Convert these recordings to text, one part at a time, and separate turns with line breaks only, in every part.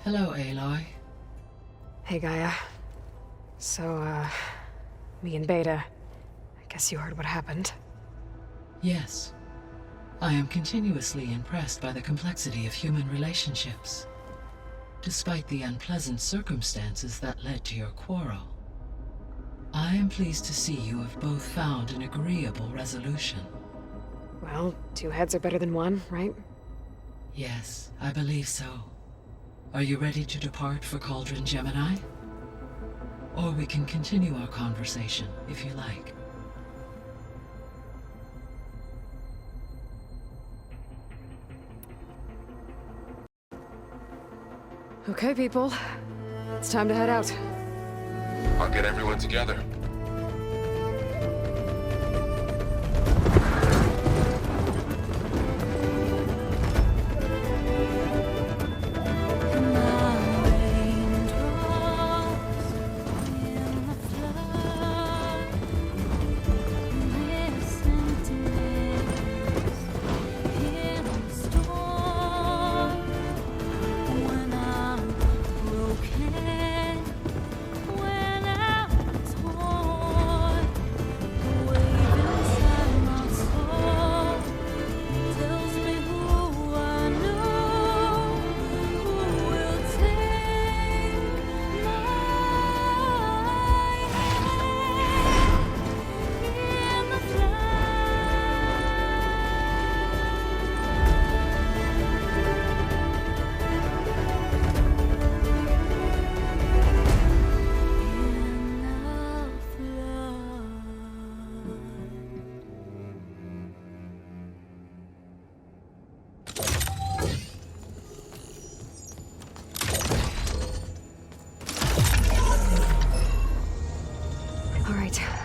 Hello, Aloy.
Hey, Gaia. So, me and Beta, I guess you heard what happened.
Yes. I am continuously impressed by the complexity of human relationships, despite the unpleasant circumstances that led to your quarrel. I am pleased to see you have both found an agreeable resolution.
Well, two heads are better than one, right?
Yes, I believe so. Are you ready to depart for Cauldron Gemini? Or we can continue our conversation, if you like.
Okay, people. It's time to head out.
I'll get everyone together.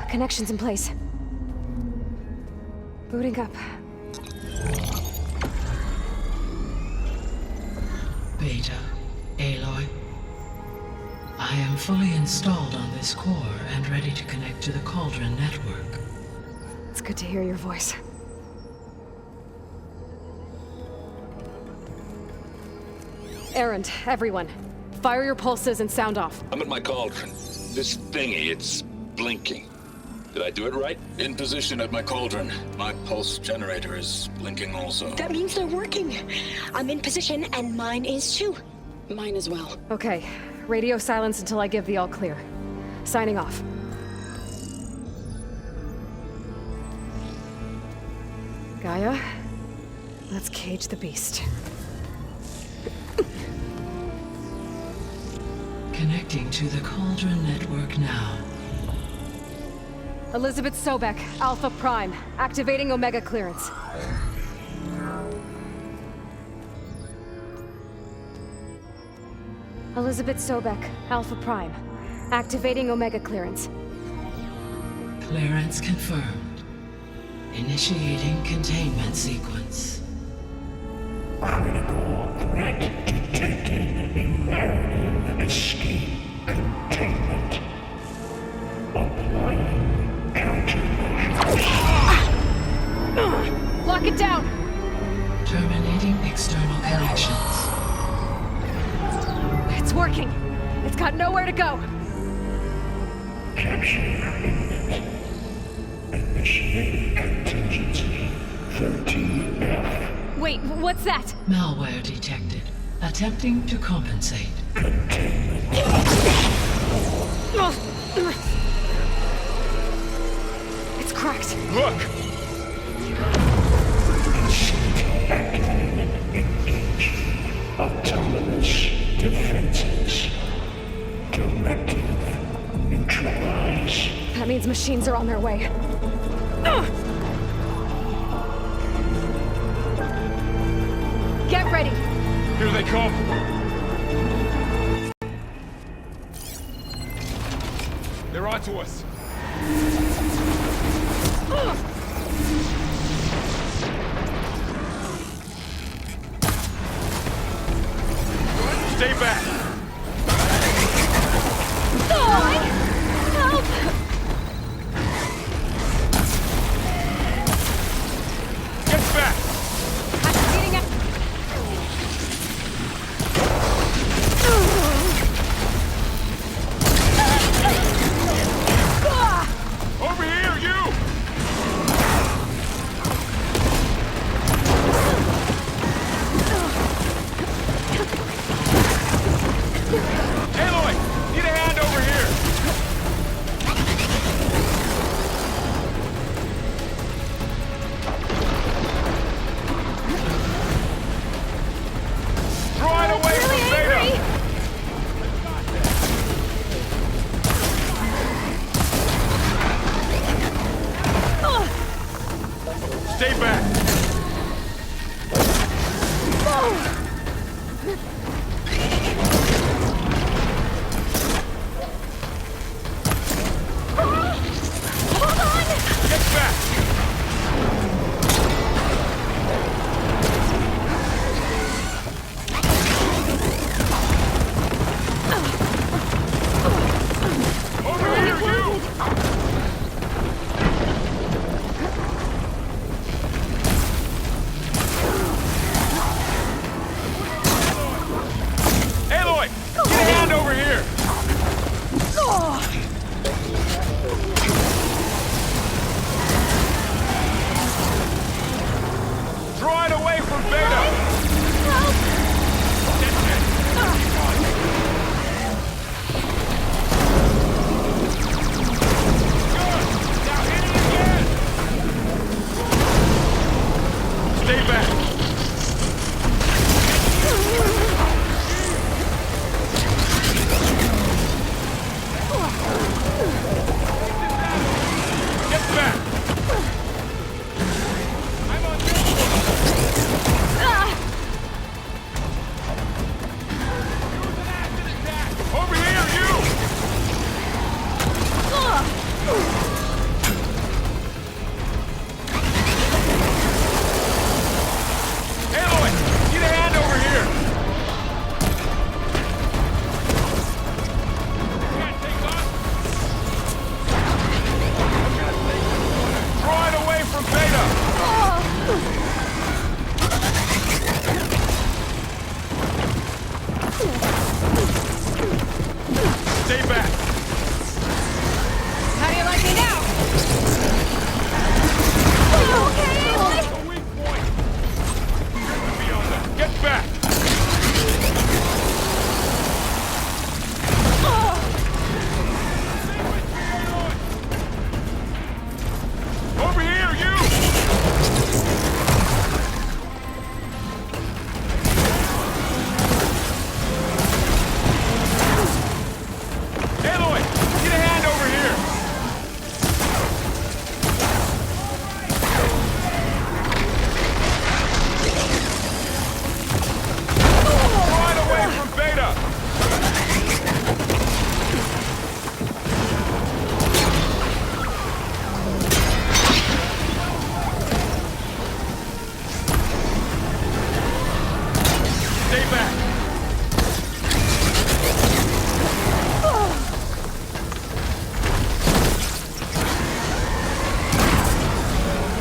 Connections in place. Booting up.
Beta, Aloy. I am fully installed on this core and ready to connect to the Cauldron network.
It's good to hear your voice. Errand, everyone. Fire your pulses and sound off.
I'm at my cauldron. This thingy, it's blinking. Did I do it right? In position at my cauldron. My pulse generator is blinking also.
That means they're working. I'm in position and mine is too.
Mine as well.
Okay. Radio silence until I give the all clear. Signing off. Gaia, let's cage the beast.
Connecting to the Cauldron network now.
Elizabeth Sobek, Alpha Prime, activating Omega clearance. Elizabeth Sobek, Alpha Prime, activating Omega clearance.
Clearance confirmed. Initiating containment sequence.
Critical threat detected. American escape containment. Applying countermeasures.
Lock it down!
Terminating external connections.
It's working! It's got nowhere to go!
Capture imminent. Initiating contingency 13F.
Wait, what's that?
Malware detected. Attempting to compensate.
Containment.
It's cracked.
Look!
Activated. Engage. Autonomous defenses. Directive. Neutralize.
That means machines are on their way. Get ready!
Here they come! They're onto us! Stay back!
Help!
Get back!
Activating it.
Aloy! Get a hand over here! Can't take off? Draw it away from Beta! Stay back!
How do you like me now?
A weak point! Fiona, get back! Over here, you! Aloy, get a hand over here! Draw it away from Beta! Stay back!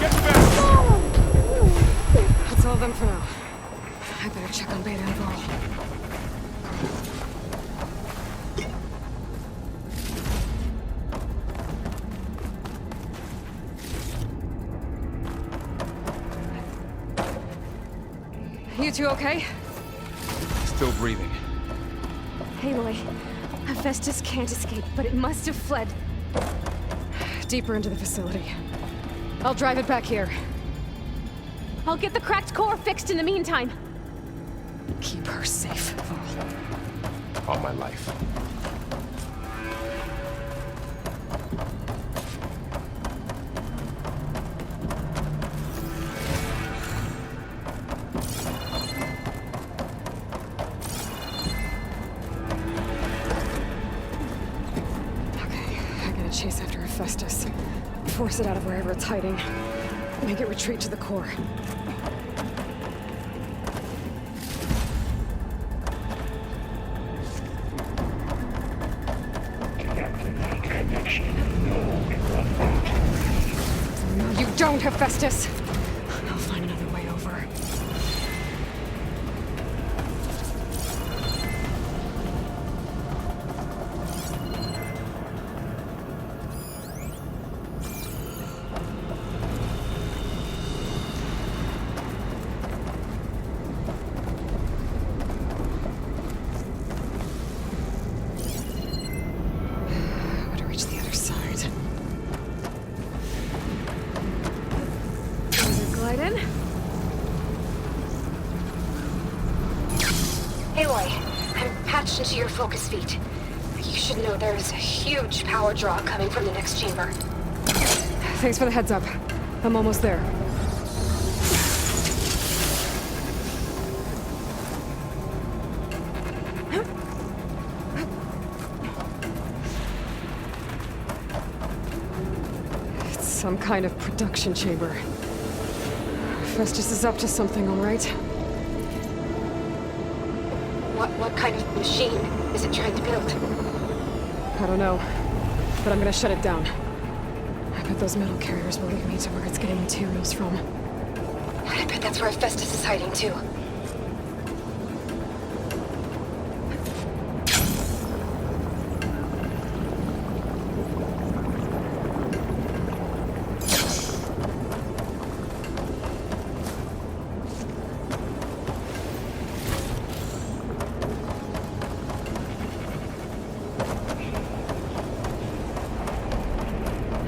Get back!
That's all of them for now. I better check on Beta and Varl. You two okay?
Still breathing.
Aloy, Hephaestus can't escape, but it must have fled. Deeper into the facility. I'll drive it back here.
I'll get the cracked core fixed in the meantime.
Keep her safe, Varl.
All my life.
Okay, I gotta chase after Hephaestus. Force it out of wherever it's hiding. Make it retreat to the core.
Deactivate connection node 183.
No, you don't, Hephaestus! I'll find another way over. Gotta reach the other side. Glide in.
Aloy, I'm patched into your focus feed. You should know there's a huge power draw coming from the next chamber.
Thanks for the heads up. I'm almost there. It's some kind of production chamber. Festus is up to something, all right?
What kind of machine is it trying to build?
I don't know, but I'm gonna shut it down. I bet those metal carriers will lead me to where it's getting materials from.
I bet that's where Festus is hiding too.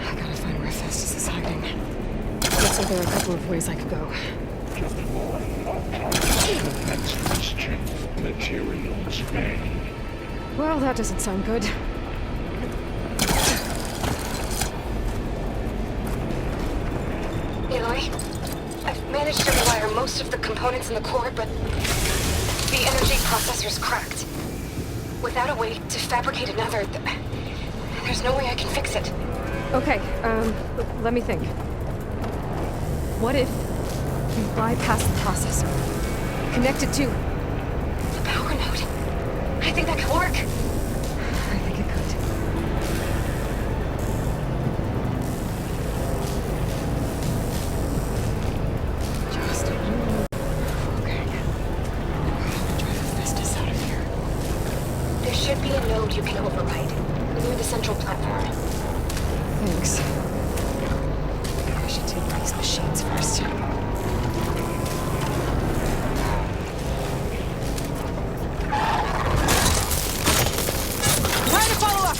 I gotta find where Festus is hiding. Looks like there are a couple of ways I could go.
Deploy autonomous defenses check materials bay.
Well, that doesn't sound good.
Aloy, I've managed to rewire most of the components in the core, but the energy processor's cracked. Without a way to fabricate another, There's no way I can fix it.
Okay, let me think. What if you bypass the processor? Connect it to...
The power node. I think that could work.
I think it could. Just a little... Okay. Drive Festus out of here.
There should be a node you can override, near the central platform.
Thanks. I should take these machines first.
Try to follow up!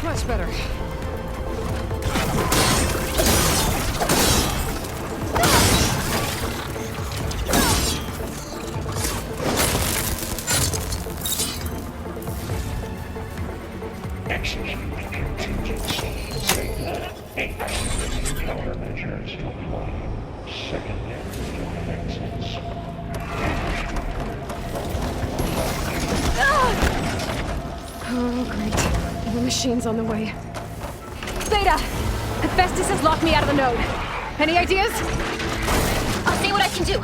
Much better.
Execute contingency. Countermeasures apply. Secondary defenses.
Oh, great. The machine's on the way.
Beta! Hephaestus has locked me out of the node. Any ideas?
I'll see what I can do.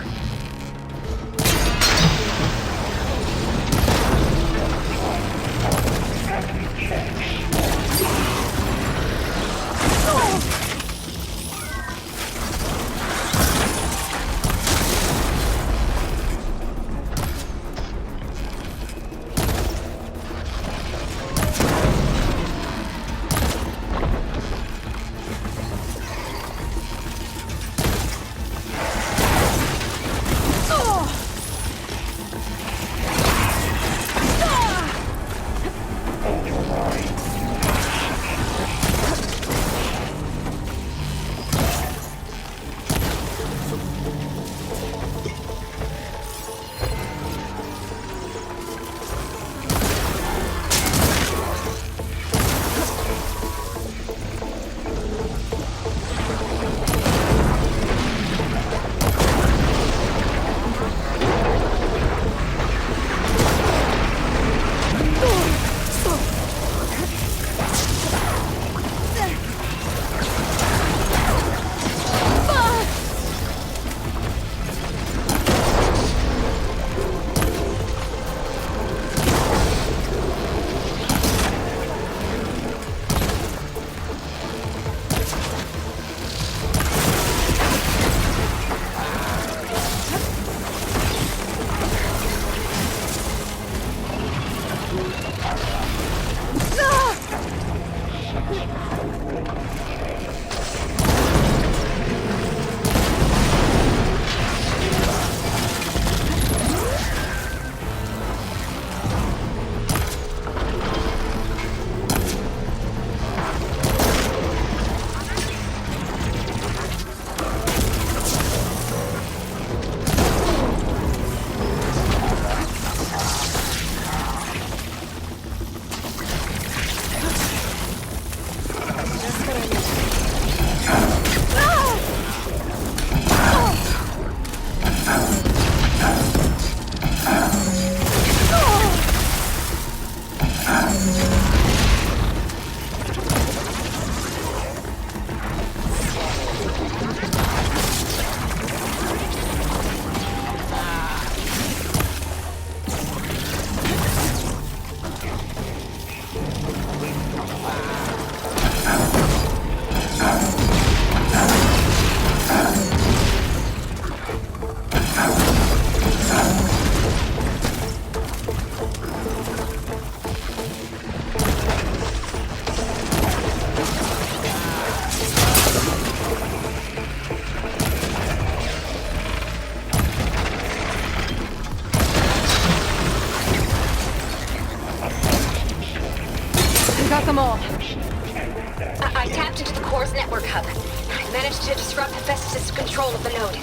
I tapped into the core's network hub. I managed to disrupt Hephaestus' control of the node.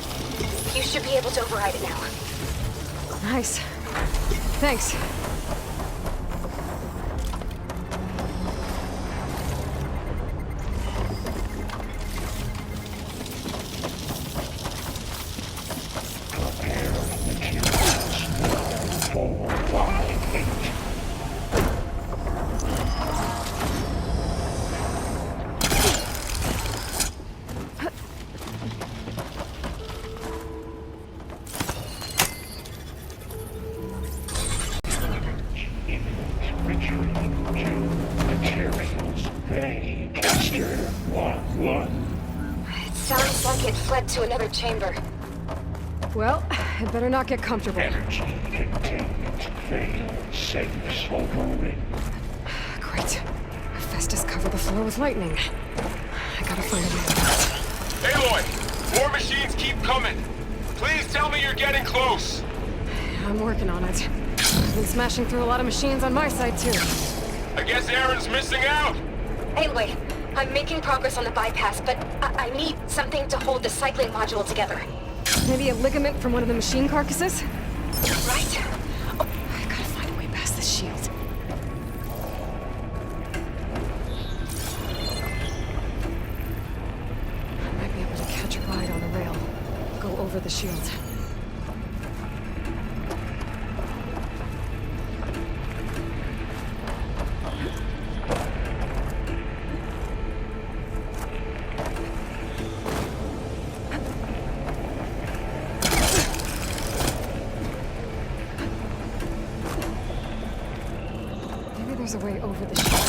You should be able to override it now.
Nice. Thanks.
Prepare materials. 4, 5, 8.
Sounds like it fled to another chamber.
Well, I'd better not get comfortable.
Energy containment failed. Safe overring.
Great. Hephaestus covered the floor with lightning. I gotta find a way out.
Aloy! More machines keep coming! Please tell me you're getting close!
I'm working on it. I've been smashing through a lot of machines on my side, too.
I guess Aaron's missing out!
Anyway, I'm making progress on the bypass, but I need something to hold the cycling module together.
Maybe a ligament from one of the machine carcasses?
Right?
Oh, I gotta find a way past this shield. I might be able to catch a ride on the rail. Go over the shield. Maybe there's a way over the shield.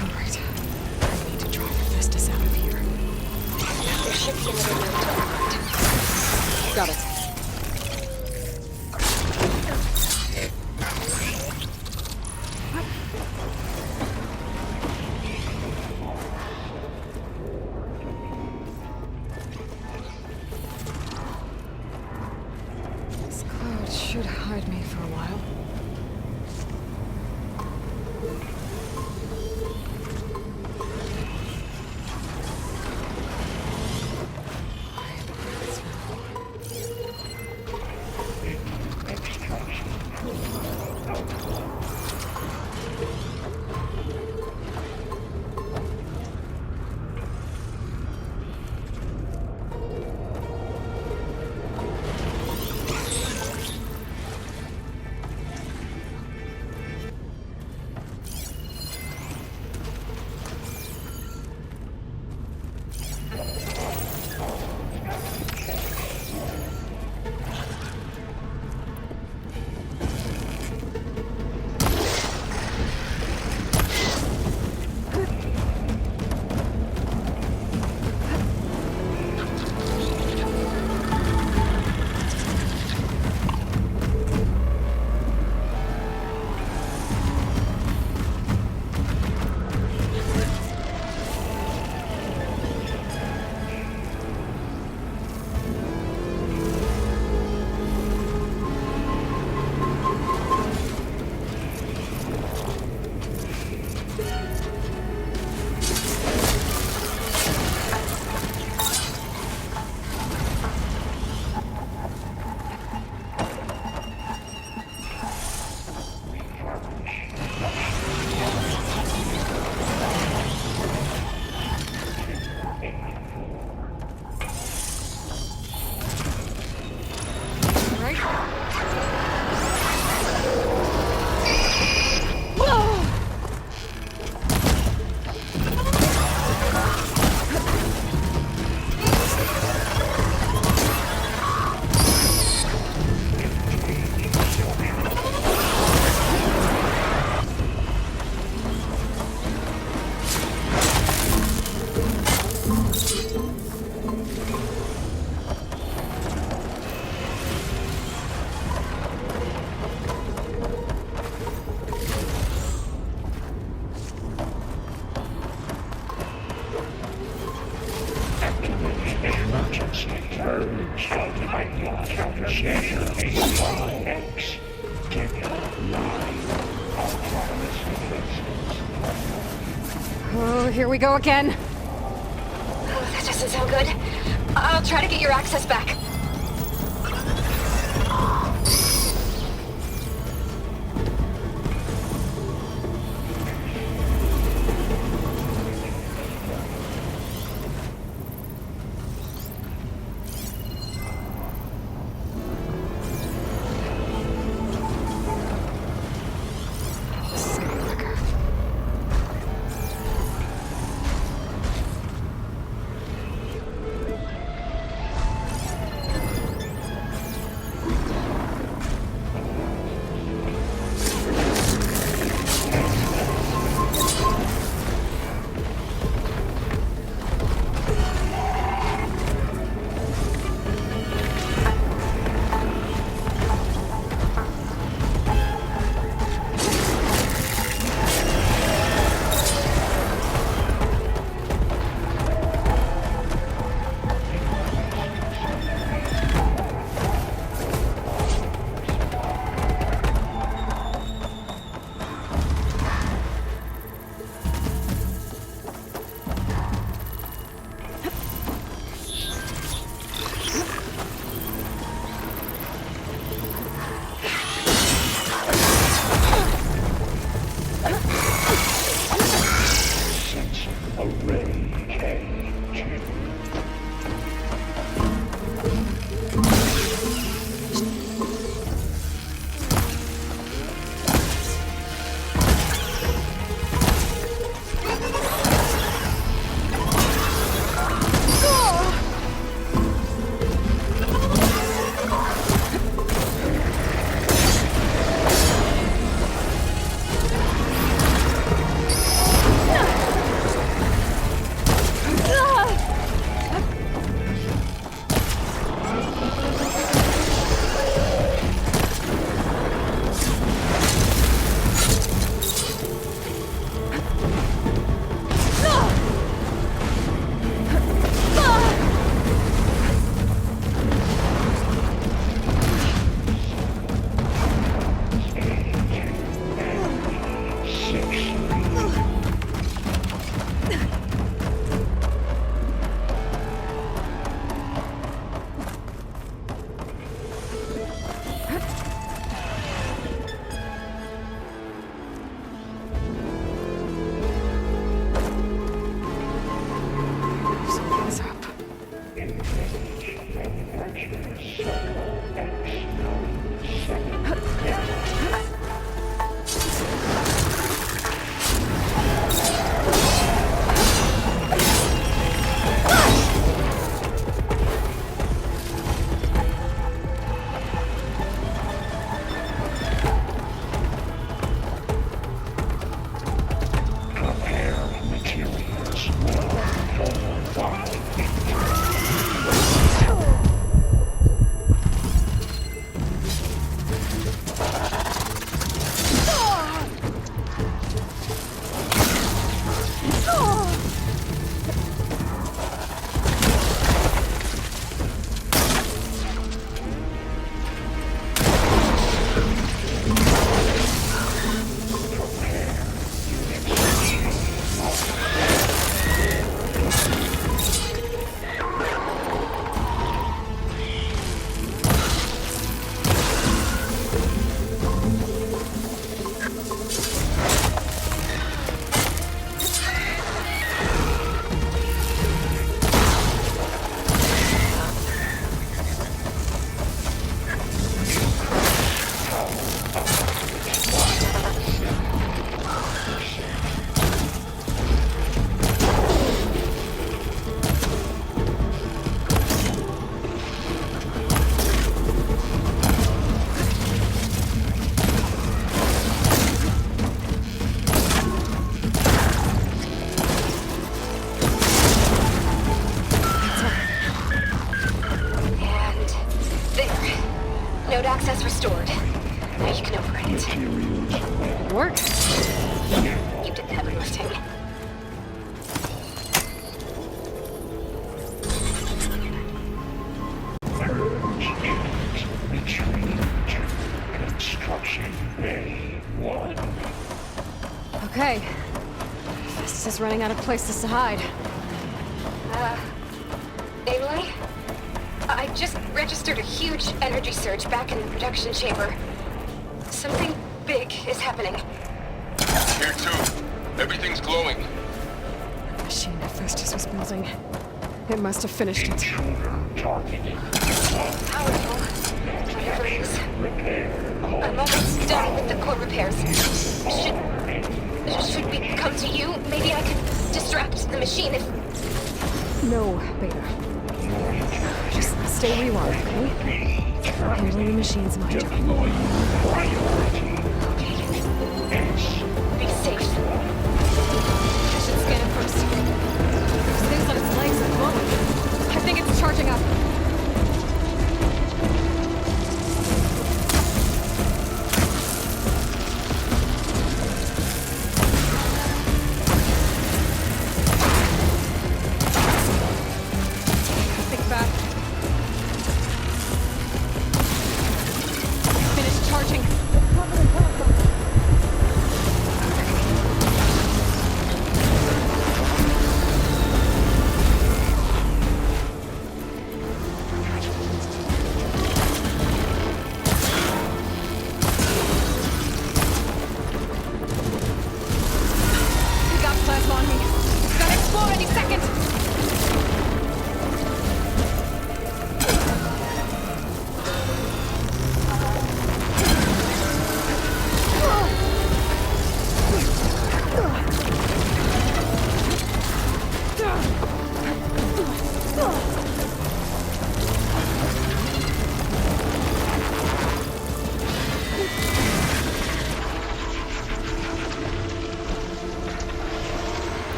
All right. I need to drive Hephaestus out of here.
There should be another node to override.
Got it. This cloud should hide me for a while.
Confirmed subtitle countermeasure X. Get live. Autonomous defenses.
Oh, here we go again.
Oh, that doesn't sound good. I'll try to get your access back.
This is getting quicker. Something's up.
Prepare materials.
Node access restored. Now you can override it.
It worked.
You did the heavy lifting.
Beta's running out of places to hide.
Aloy? I just registered a huge energy surge back in the production chamber. Something big is happening.
Here too. Everything's glowing.
The machine Hephaestus was building. It must have finished it.
Intruder targeted.
Powerful. Whatever it is. I'm almost done with the core repairs. Should we come to you? Maybe I could distract the machine if...
No, Beta. Just stay where you are, okay? Handling the machine's my job.
Deploy priority.
be safe.
I should scan it first. There's things on its legs that glowing. I think it's charging up. Think back. Finish charging. We got plasma on me. It's gonna explode any second.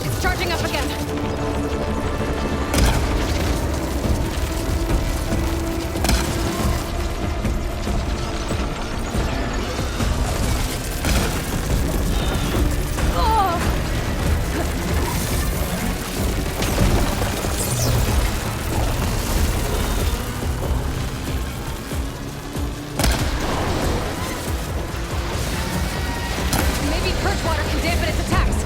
It's charging up again. Maybe purge water can dampen its attacks.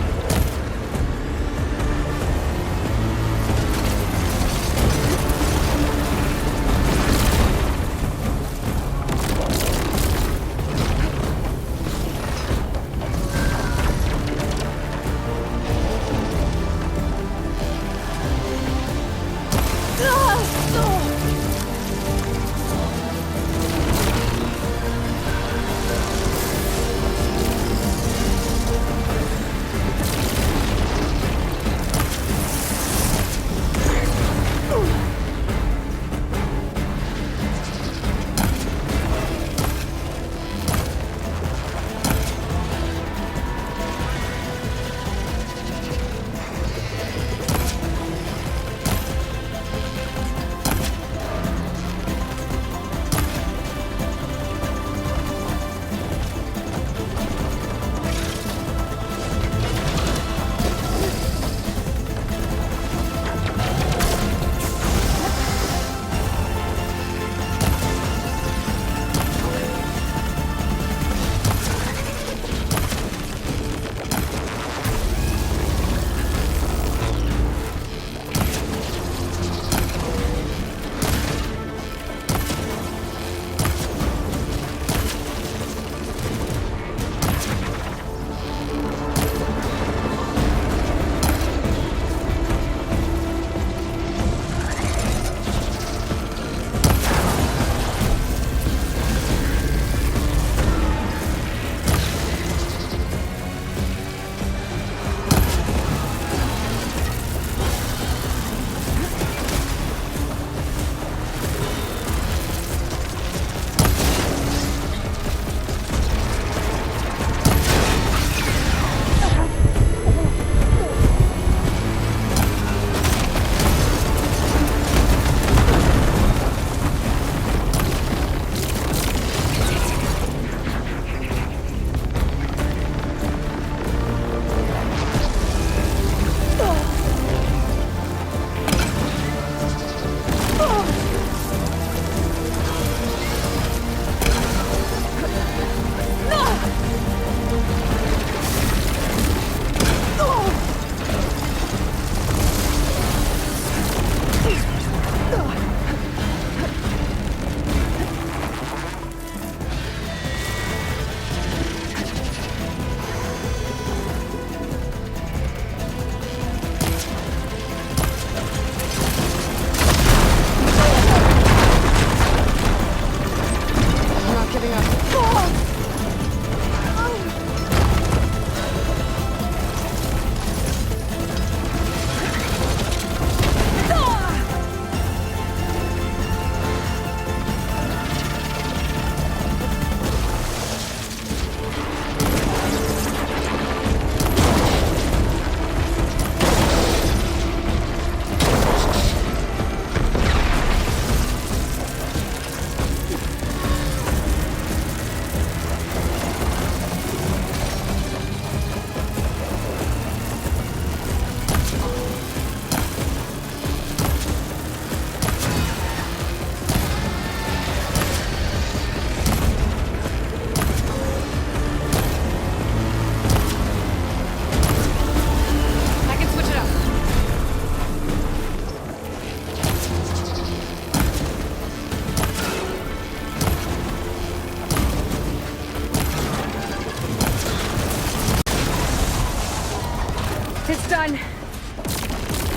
It's done.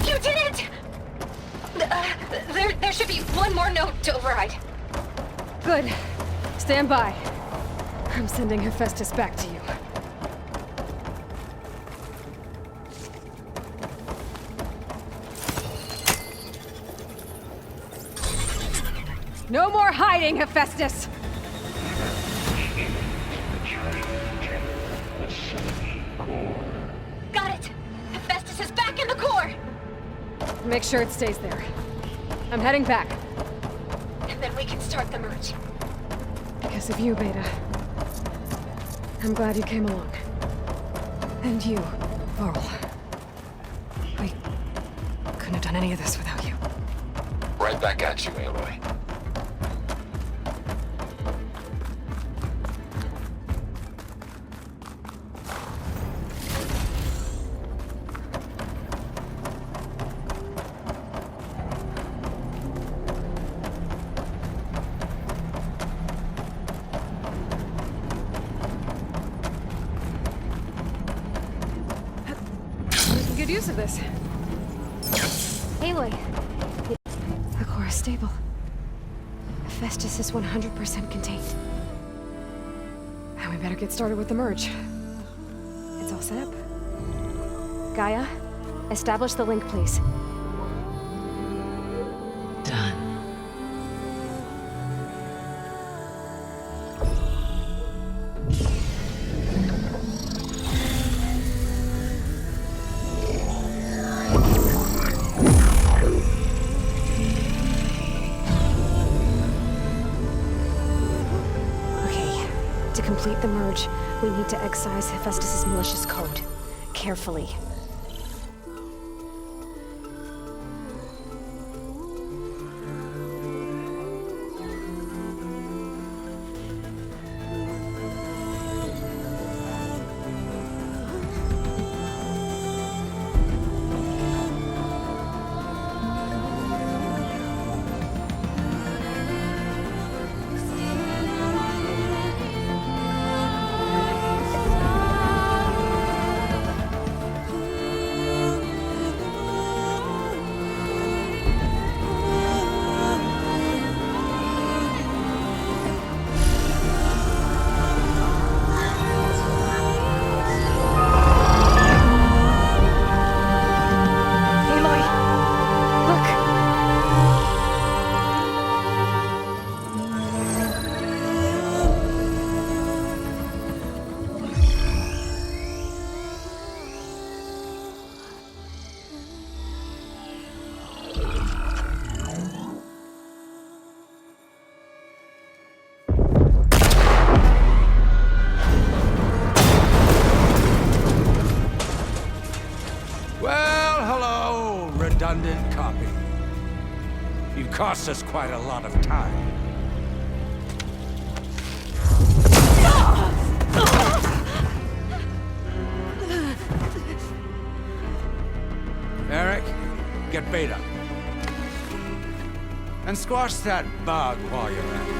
You did it! There should be one more note to override.
Good. Stand by. I'm sending Hephaestus back to you. No more hiding, Hephaestus!
Got it! Hephaestus is back in the core!
Make sure it stays there. I'm heading back.
And then we can start the merge.
Because of you, Beta. I'm glad you came along. And you, Varl. We couldn't have done any of this without you.
Right back at you, Aloy.
Good use of this.
Aloy,
The core is stable. Hephaestus is 100% contained. And we better get started with the merge. It's all set up.
Gaia, establish the link, please.
Done.
Okay, to complete the merge, we need to excise Hephaestus' malicious code. Carefully.
Aloy! Look!
Well, hello, redundant copy. You've cost us quite a lot of time. Eric, get Beta. And squash that bug while you're at it.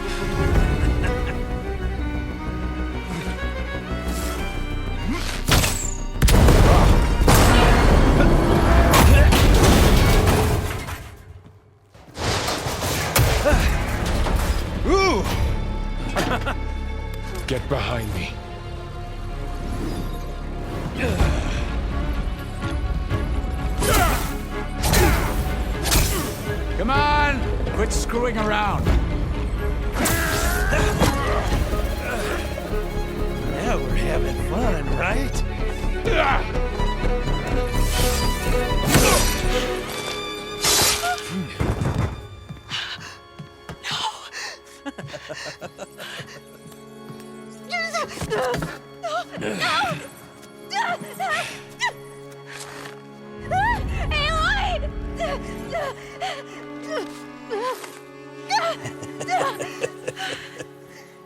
Ooh! Get behind me.
Come on, quit screwing around.
Now we're having fun, right?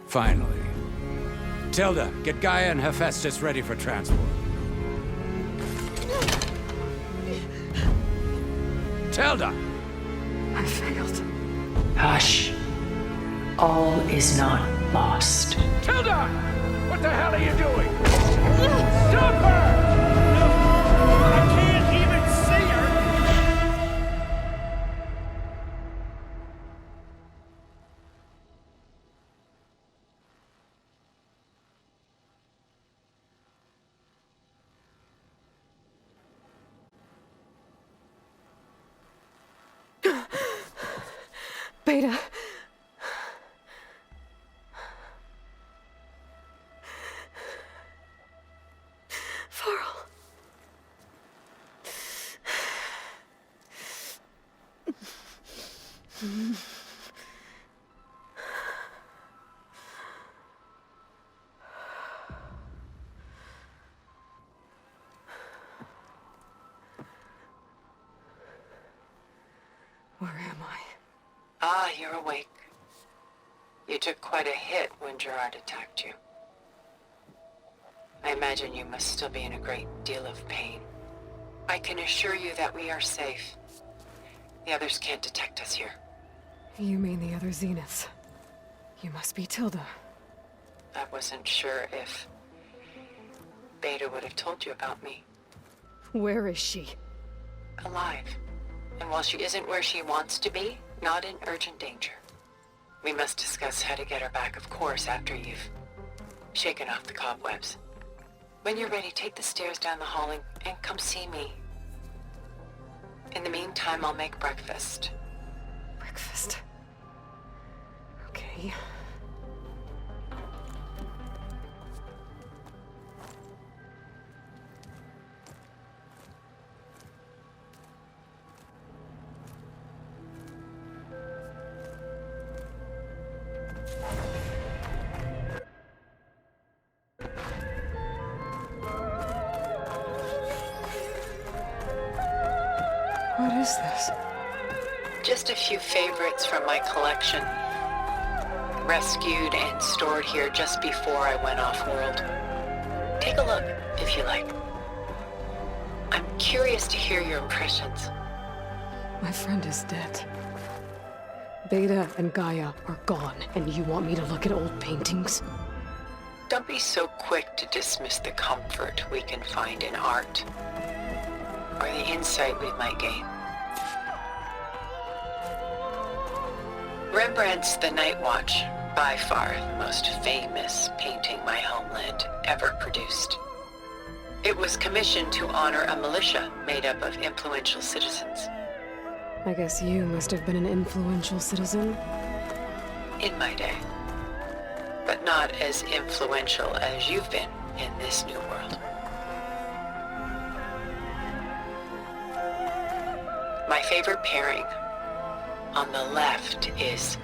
Finally. Tilda, get Gaia and Hephaestus ready for transport. Tilda!
I failed.
Hush. All is not lost.
Tilda! What the hell are you doing? Stop her!
I can't!
Beta. Varl. Where am I?
Ah, you're awake. You took quite a hit when Gerard attacked you. I imagine you must still be in a great deal of pain. I can assure you that we are safe. The others can't detect us here.
You mean the other Zeniths? You must be Tilda.
I wasn't sure if Beta would have told you about me.
Where is she?
Alive. And while she isn't where she wants to be, not in urgent danger. We must discuss how to get her back, of course, after you've shaken off the cobwebs. When you're ready, take the stairs down the hall and come see me. In the meantime, I'll make breakfast.
Breakfast. Okay. What is this?
Just a few favorites from my collection. Rescued and stored here just before I went off-world. Take a look, if you like. I'm curious to hear your impressions.
My friend is dead. Beta and Gaia are gone, and you want me to look at old paintings?
Don't be so quick to dismiss the comfort we can find in art, or the insight we might gain. Rembrandt's The Night Watch, by far the most famous painting my homeland ever produced. It was commissioned to honor a militia made up of influential citizens.
I guess you must have been an influential citizen.
In my day. But not as influential as you've been in this new world. My favorite pairing on the left is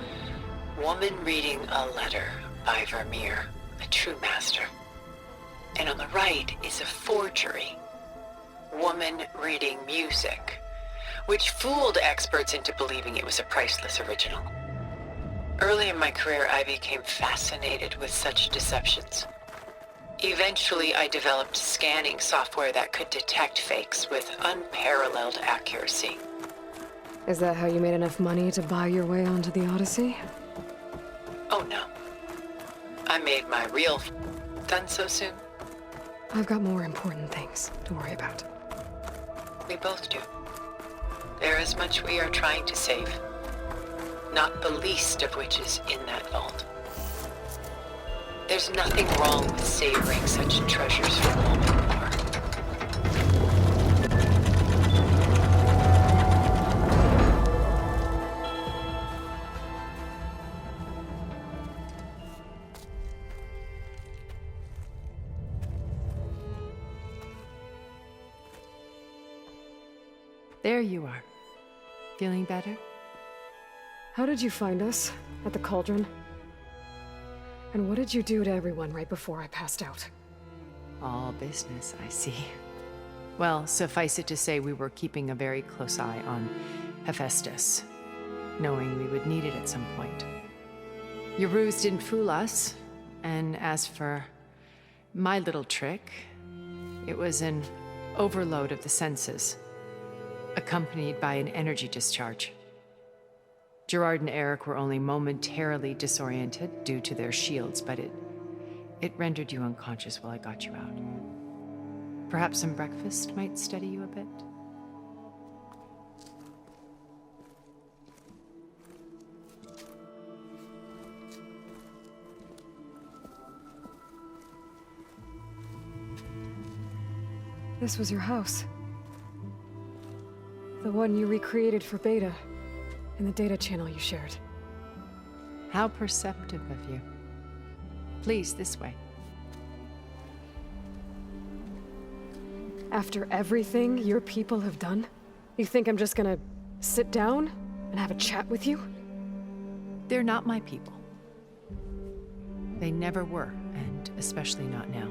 Woman Reading a Letter by Vermeer, a true master. And on the right is a forgery, Woman Reading Music, which fooled experts into believing it was a priceless original. Early in my career, I became fascinated with such deceptions. Eventually, I developed scanning software that could detect fakes with unparalleled accuracy.
Is that how you made enough money to buy your way onto the Odyssey?
Oh no. I made my real done so soon?
I've got more important things to worry about.
We both do. There is much we are trying to save. Not the least of which is in that vault. There's nothing wrong with savoring such treasures for a moment more.
There you are. Feeling better?
How did you find us? At the cauldron? And what did you do to everyone right before I passed out?
All business, I see. Well, suffice it to say we were keeping a very close eye on Hephaestus, knowing we would need it at some point. Your ruse didn't fool us, and as for my little trick, it was an overload of the senses, accompanied by an energy discharge. Gerard and Eric were only momentarily disoriented due to their shields, but it rendered you unconscious while I got you out. Perhaps some breakfast might steady you a bit?
This was your house. The one you recreated for Beta, in the data channel you shared.
How perceptive of you. Please, this way.
After everything your people have done, you think I'm just gonna sit down and have a chat with you?
They're not my people. They never were, and especially not now.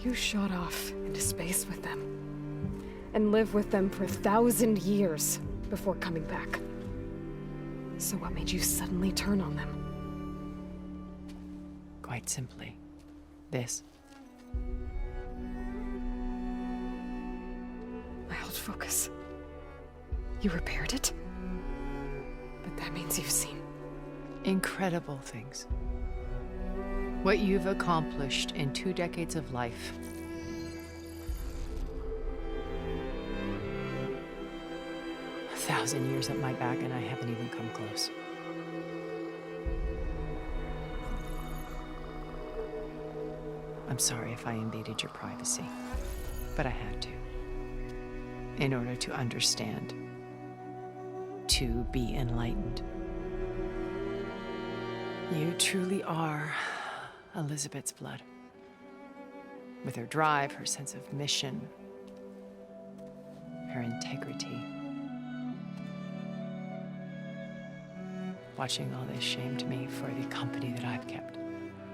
You shot off into space with them, and lived with them for 1,000 years before coming back. So what made you suddenly turn on them?
Quite simply, this.
My old focus. You repaired it? But that means you've seen
Incredible things. What you've accomplished in 2 decades of life. A 1,000 years at my back, and I haven't even come close. I'm sorry if I invaded your privacy, but I had to. In order to understand, to be enlightened. You truly are Elizabeth's blood. With her drive, her sense of mission, her integrity. Watching all this shamed me for the company that I've kept.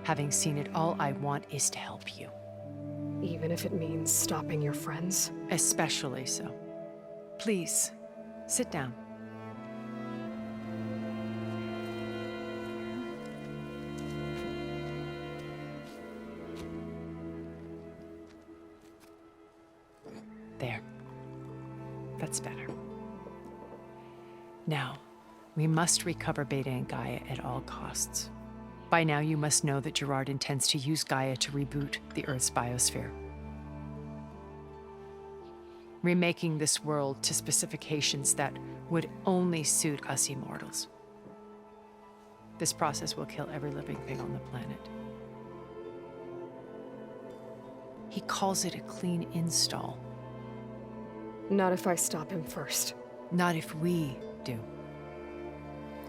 Having seen it, all I want is to help you.
even if it means stopping your friends?
Especially so. Please, sit down. There. That's better. Now, we must recover Beta and Gaia at all costs. By now, you must know that Gerard intends to use Gaia to reboot the Earth's biosphere. Remaking this world to specifications that would only suit us immortals. This process will kill every living thing on the planet. He calls it a clean install.
Not if I stop him first.
Not if we do.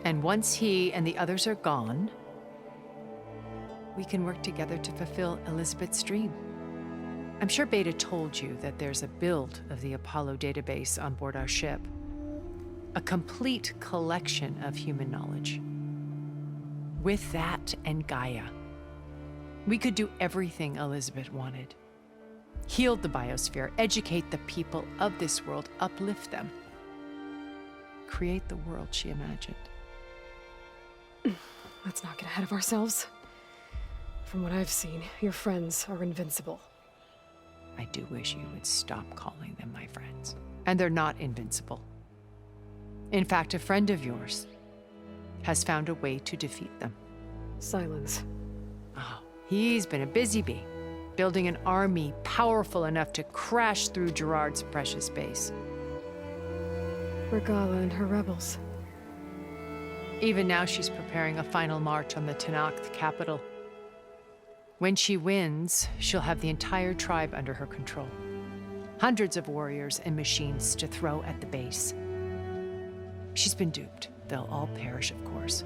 And once he and the others are gone, we can work together to fulfill Elizabeth's dream. I'm sure Beta told you that there's a build of the Apollo database on board our ship. A complete collection of human knowledge. With that and Gaia, we could do everything Elizabeth wanted. Heal the biosphere, educate the people of this world, uplift them. Create the world she imagined.
Let's not get ahead of ourselves. From what I've seen, your friends are invincible.
I do wish you would stop calling them my friends. And they're not invincible. In fact, a friend of yours has found a way to defeat them.
Silence.
Oh, he's been a busy bee, building an army powerful enough to crash through Gerard's precious base.
Regala and her rebels.
Even now, she's preparing a final march on the Tenakth capital. When she wins, she'll have the entire tribe under her control. Hundreds of warriors and machines to throw at the base. She's been duped. They'll all perish, of course.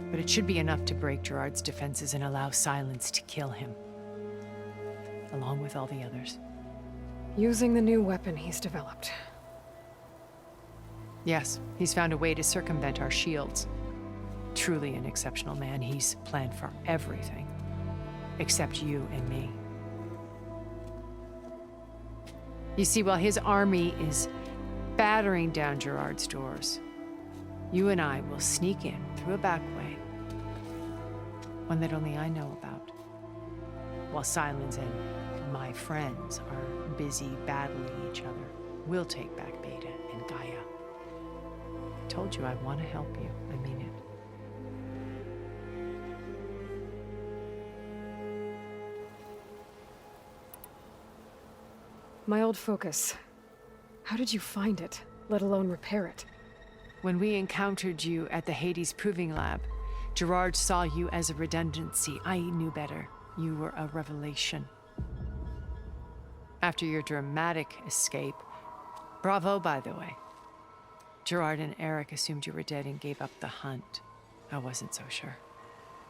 But it should be enough to break Gerard's defenses and allow Silence to kill him. Along with all the others.
Using the new weapon he's developed.
Yes, he's found a way to circumvent our shields. Truly an exceptional man. He's planned for everything. Except you and me. You see, while his army is battering down Gerard's doors, you and I will sneak in through a back way. One that only I know about. While Silence and my friends are busy battling each other, we'll take back Beta and Gaia. I told you I want to help you. I mean it.
My old focus. How did you find it, let alone repair it?
When we encountered you at the Hades Proving Lab, Gerard saw you as a redundancy. I knew better. You were a revelation. After your dramatic escape, bravo, by the way. Gerard and Eric assumed you were dead and gave up the hunt. I wasn't so sure.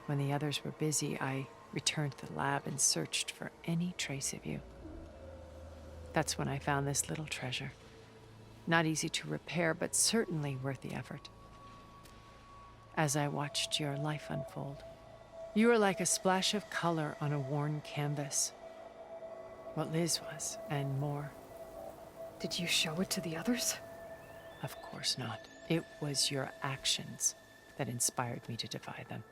When the others were busy, I returned to the lab and searched for any trace of you. That's when I found this little treasure. Not easy to repair, but certainly worth the effort. As I watched your life unfold, you were like a splash of color on a worn canvas. What Liz was, and more.
Did you show it to the others?
Of course not. It was your actions that inspired me to defy them.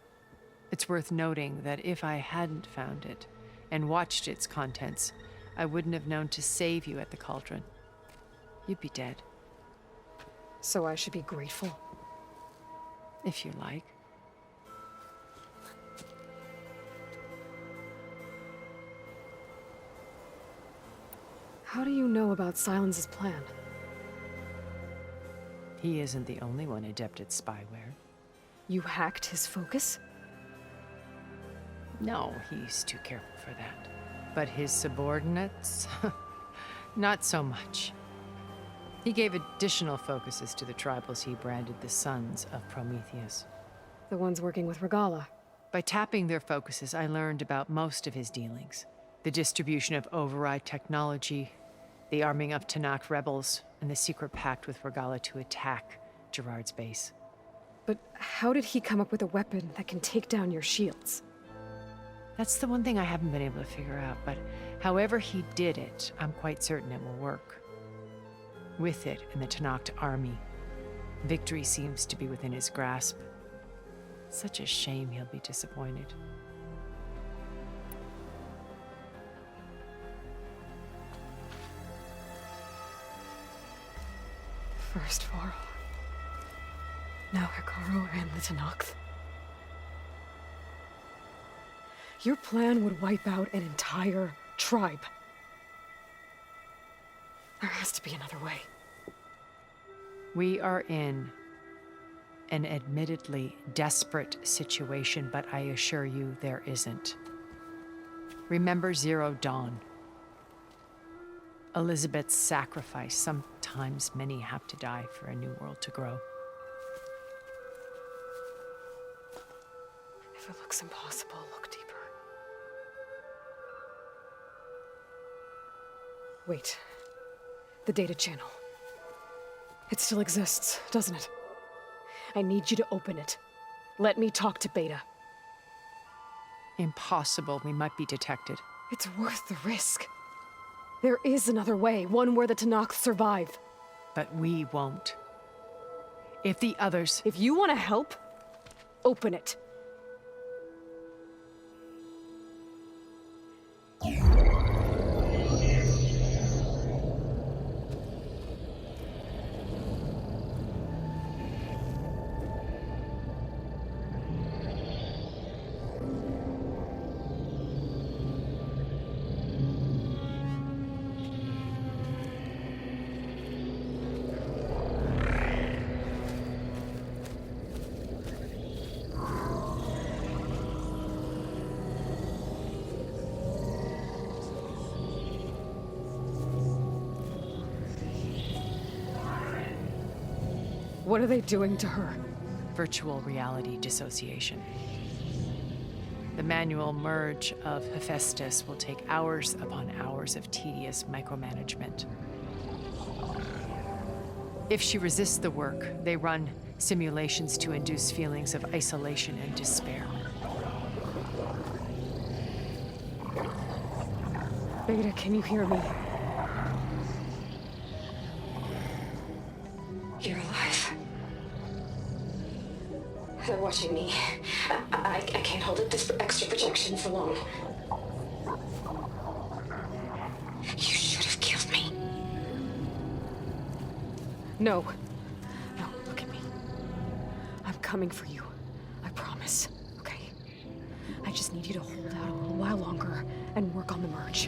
It's worth noting that if I hadn't found it and watched its contents, I wouldn't have known to save you at the cauldron. You'd be dead.
So I should be grateful?
If you like.
How do you know about Silence's plan?
He isn't the only one adept at spyware.
You hacked his focus?
No, he's too careful for that. But his subordinates? Not so much. He gave additional focuses to the tribals he branded the Sons of Prometheus.
The ones working with Regala.
By tapping their focuses, I learned about most of his dealings. The distribution of override technology, the arming of Tanakh rebels, and the secret pact with Regala to attack Gerard's base.
But how did he come up with a weapon that can take down your shields?
That's the one thing I haven't been able to figure out, but however he did it, I'm quite certain it will work. With it and the Tanakh army, victory seems to be within his grasp. Such a shame he'll be disappointed.
First Varl. Now Hikaru and the Tanakh. Your plan would wipe out an entire tribe. There has to be another way.
We are in an admittedly desperate situation, but I assure you there isn't. Remember Zero Dawn. Elizabeth's sacrifice. Sometimes many have to die for a new world to grow.
If it looks impossible, look deeper. Wait. The data channel. It still exists, doesn't it? I need you to open it. Let me talk to Beta.
Impossible. We might be detected.
It's worth the risk. There is another way, one where the Tanakh survive.
But we won't. If the others...
If you want to help, open it. What are they doing to her?
Virtual reality dissociation. The manual merge of Hephaestus will take hours upon hours of tedious micromanagement. If she resists the work, they run simulations to induce feelings of isolation and despair.
Beta, can you hear me?
You're alive. They're watching me. I can't hold up this extra projection for long. You should have killed me.
No. No, look at me. I'm coming for you. I promise. Okay? I just need you to hold out a little while longer and work on the merge.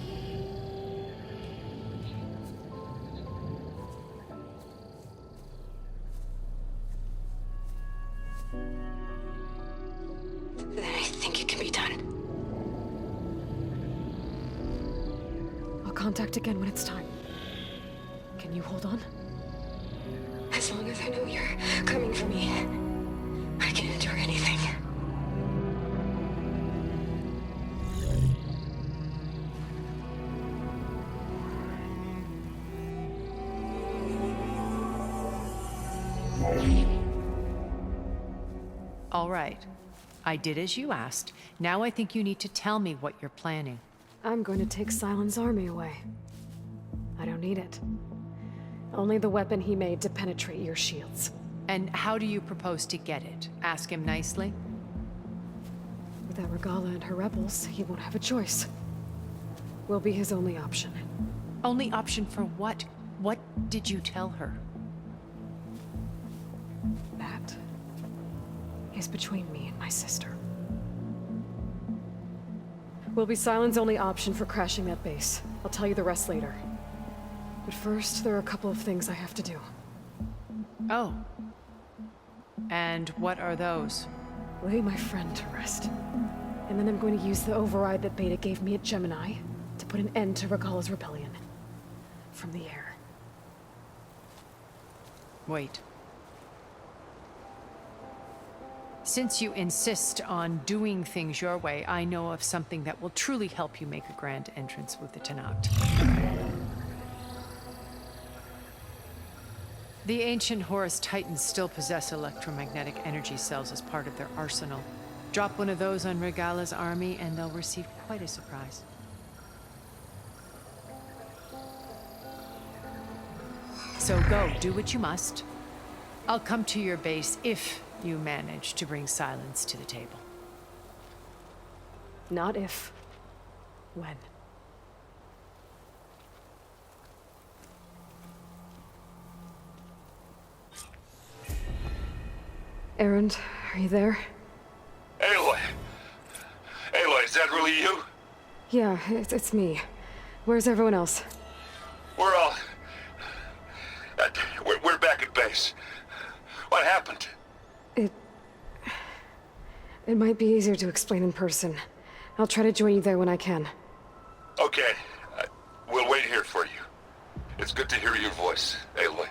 Then I think it can be done.
I'll contact again when it's time. Can you hold on?
As long as I know you're coming for me, I can endure anything.
All right. I did as you asked. Now I think you need to tell me what you're planning.
I'm going to take Silent's army away. I don't need it. Only the weapon he made to penetrate your shields.
And how do you propose to get it? Ask him nicely?
Without Regala and her rebels, he won't have a choice. We'll be his only option.
Only option for what? What did you tell her?
That is between me and my sister. Will be Silent's only option for crashing that base. I'll tell you the rest later. But first, there are a couple of things I have to do.
Oh. And what are those?
Lay my friend to rest. And then I'm going to use the override that Beta gave me at Gemini to put an end to Regala's rebellion. From the air.
Wait. Since you insist on doing things your way, I know of something that will truly help you make a grand entrance with the Tenakt. The ancient Horus Titans still possess electromagnetic energy cells as part of their arsenal. Drop one of those on Regala's army and they'll receive quite a surprise. So go, do what you must. I'll come to your base if you manage to bring Silence to the table.
Not if. When. Erend, are you there?
Aloy! Aloy, is that really you?
Yeah, it's me. Where's everyone else?
We're all... We're back at base. What happened?
It might be easier to explain in person. I'll try to join you there when I can.
Okay. We'll wait here for you. It's good to hear your voice, Aloy.